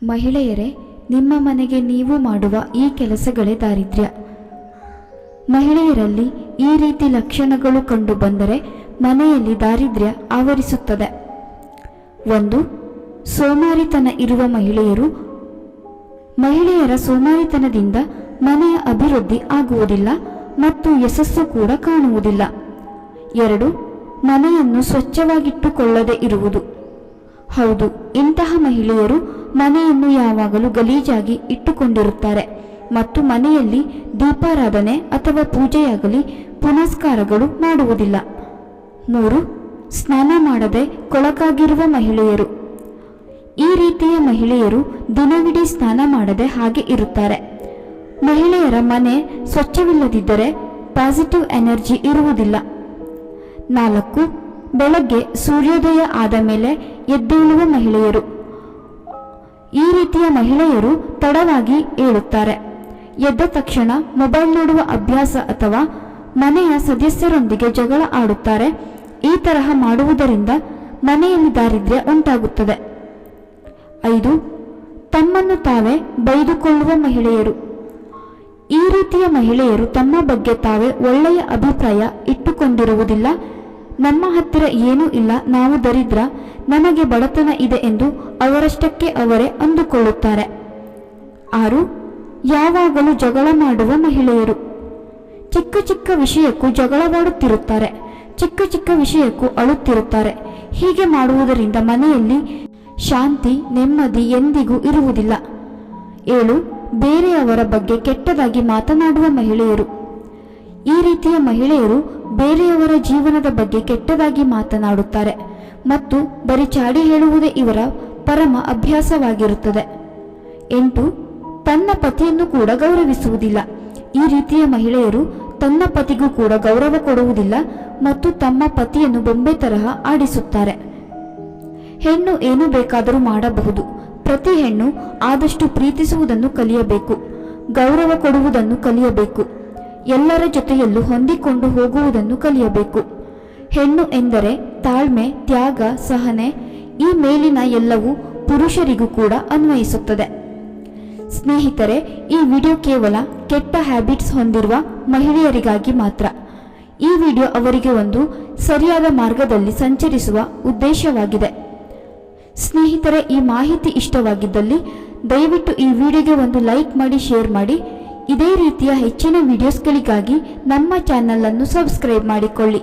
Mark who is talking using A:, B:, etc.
A: ಮಹಿಳೆಯರೇ, ನಿಮ್ಮ ಮನೆಗೆ ನೀವು ಮಾಡುವ ಈ ಕೆಲಸಗಳೇ ದಾರಿದ್ರ್ಯ. ಮಹಿಳೆಯರಲ್ಲಿ ಈ ರೀತಿ ಲಕ್ಷಣಗಳು ಕಂಡುಬಂದರೆ ಮನೆಯಲ್ಲಿ ದಾರಿದ್ರ್ಯ ಆವರಿಸುತ್ತದೆ. 1. ಸೋಮಾರಿತನ ಇರುವ ಮಹಿಳೆಯರು. ಮಹಿಳೆಯರ ಸೋಮಾರಿತನದಿಂದ ಮನೆಯ ಅಭಿವೃದ್ಧಿ ಆಗುವುದಿಲ್ಲ ಮತ್ತು ಯಶಸ್ಸು ಕೂಡ ಕಾಣುವುದಿಲ್ಲ. 2. ಮನೆಯನ್ನು ಸ್ವಚ್ಛವಾಗಿಟ್ಟುಕೊಳ್ಳದೆ ಇರುವುದು. ಹೌದು, ಇಂತಹ ಮಹಿಳೆಯರು ಮನೆಯನ್ನು ಯಾವಾಗಲೂ ಗಲೀಜಾಗಿ ಇಟ್ಟುಕೊಂಡಿರುತ್ತಾರೆ ಮತ್ತು ಮನೆಯಲ್ಲಿ ದೀಪಾರಾಧನೆ ಅಥವಾ ಪೂಜೆಯಾಗಲಿ ಪುನಸ್ಕಾರಗಳು ಮಾಡುವುದಿಲ್ಲ. 3. ಸ್ನಾನ ಮಾಡದೆ ಕೊಳಕಾಗಿರುವ ಮಹಿಳೆಯರು. ಈ ರೀತಿಯ ಮಹಿಳೆಯರು ದಿನವಿಡೀ ಸ್ನಾನ ಮಾಡದೆ ಹಾಗೆ ಇರುತ್ತಾರೆ. ಮಹಿಳೆಯರ ಮನೆ ಸ್ವಚ್ಛವಿಲ್ಲದಿದ್ದರೆ ಪಾಸಿಟಿವ್ ಎನರ್ಜಿ ಇರುವುದಿಲ್ಲ. 4. ಬೆಳಗ್ಗೆ ಸೂರ್ಯೋದಯ ಆದ ಮೇಲೆ ಎದ್ದೇಳುವ ಮಹಿಳೆಯರು. ಈ ರೀತಿಯ ಮಹಿಳೆಯರು ತಡವಾಗಿ ಏಳುತ್ತಾರೆ. ಎದ್ದ ತಕ್ಷಣ ಮೊಬೈಲ್ ನೋಡುವ ಅಭ್ಯಾಸ ಅಥವಾ ಮನೆಯ ಸದಸ್ಯರೊಂದಿಗೆ ಜಗಳ ಆಡುತ್ತಾರೆ. ಈ ತರಹ ಮಾಡುವುದರಿಂದ ಮನೆಯಲ್ಲಿ ದಾರಿದ್ರ್ಯ ಉಂಟಾಗುತ್ತದೆ. 5. ತಮ್ಮನ್ನು ತಾವೇ ಬೈದುಕೊಳ್ಳುವ ಮಹಿಳೆಯರು. ಈ ರೀತಿಯ ಮಹಿಳೆಯರು ತಮ್ಮ ಬಗ್ಗೆ ತಾವೇ ಒಳ್ಳೆಯ ಅಭಿಪ್ರಾಯ ಇಟ್ಟುಕೊಂಡಿರುವುದಿಲ್ಲ. ನಮ್ಮ ಹತ್ತಿರ ಏನೂ ಇಲ್ಲ, ನಾವು ದರಿದ್ರ, ನಮಗೆ ಬಡತನ ಇದೆ ಎಂದು ಅವರಷ್ಟಕ್ಕೆ ಅವರೇ ಅಂದುಕೊಳ್ಳುತ್ತಾರೆ. 6. ಯಾವಾಗಲೂ ಜಗಳ ಮಾಡುವ ಮಹಿಳೆಯರು. ಚಿಕ್ಕ ಚಿಕ್ಕ ವಿಷಯಕ್ಕೂ ಜಗಳವಾಡುತ್ತಿರುತ್ತಾರೆ. ಚಿಕ್ಕ ಚಿಕ್ಕ ವಿಷಯಕ್ಕೂ ಅಳುತ್ತಿರುತ್ತಾರೆ. ಹೀಗೆ ಮಾಡುವುದರಿಂದ ಮನೆಯಲ್ಲಿ ಶಾಂತಿ, ನೆಮ್ಮದಿ ಎಂದಿಗೂ ಇರುವುದಿಲ್ಲ. 7. ಬೇರೆಯವರ ಬಗ್ಗೆ ಕೆಟ್ಟದಾಗಿ ಮಾತನಾಡುವ ಮಹಿಳೆಯರು. ಈ ರೀತಿಯ ಮಹಿಳೆಯರು ಬೇರೆಯವರ ಜೀವನದ ಬಗ್ಗೆ ಕೆಟ್ಟದಾಗಿ ಮಾತನಾಡುತ್ತಾರೆ ಮತ್ತು ಬರೀ ಚಾಡಿ ಹೇಳುವುದೇ ಇವರ ಪರಮ ಅಭ್ಯಾಸವಾಗಿರುತ್ತದೆ. 8. ತನ್ನ ಪತಿಯನ್ನು ಕೂಡ ಗೌರವಿಸುವುದಿಲ್ಲ. ಈ ರೀತಿಯ ಮಹಿಳೆಯರು ತನ್ನ ಪತಿಗೂ ಕೂಡ ಗೌರವ ಕೊಡುವುದಿಲ್ಲ ಮತ್ತು ತಮ್ಮ ಪತಿಯನ್ನು ಬೊಂಬೆ ತರಹ ಆಡಿಸುತ್ತಾರೆ. ಹೆಣ್ಣು ಏನು ಬೇಕಾದರೂ ಮಾಡಬಹುದು. ಪ್ರತಿ ಹೆಣ್ಣು ಆದಷ್ಟು ಪ್ರೀತಿಸುವುದನ್ನು ಕಲಿಯಬೇಕು, ಗೌರವ ಕೊಡುವುದನ್ನು ಕಲಿಯಬೇಕು, ಎಲ್ಲರ ಜೊತೆಯಲ್ಲೂ ಹೊಂದಿಕೊಂಡು ಹೋಗುವುದನ್ನು ಕಲಿಯಬೇಕು. ಹೆಣ್ಣು ಎಂದರೆ ತಾಳ್ಮೆ, ತ್ಯಾಗ, ಸಹನೆ. ಈ ಮೇಲಿನ ಎಲ್ಲವೂ ಪುರುಷರಿಗೂ ಕೂಡ ಅನ್ವಯಿಸುತ್ತದೆ. ಸ್ನೇಹಿತರೆ, ಈ ವಿಡಿಯೋ ಕೇವಲ ಕೆಟ್ಟ ಹ್ಯಾಬಿಟ್ಸ್ ಹೊಂದಿರುವ ಮಹಿಳೆಯರಿಗಾಗಿ ಮಾತ್ರ. ಈ ವಿಡಿಯೋ ಅವರಿಗೆ ಒಂದು ಸರಿಯಾದ ಮಾರ್ಗದಲ್ಲಿ ಸಂಚರಿಸುವ ಉದ್ದೇಶವಾಗಿದೆ. ಸ್ನೇಹಿತರೆ, ಈ ಮಾಹಿತಿ ಇಷ್ಟವಾಗಿದ್ದಲ್ಲಿ ದಯವಿಟ್ಟು ಈ ವಿಡಿಯೋಗೆ ಒಂದು ಲೈಕ್ ಮಾಡಿ, ಶೇರ್ ಮಾಡಿ. ಇದೇ ರೀತಿಯ ಹೆಚ್ಚಿನ ವಿಡಿಯೋಸ್ಗಳಿಗಾಗಿ ನಮ್ಮ ಚಾನಲ್ ಅನ್ನು ಸಬ್ಸ್ಕ್ರೈಬ್ ಮಾಡಿಕೊಳ್ಳಿ.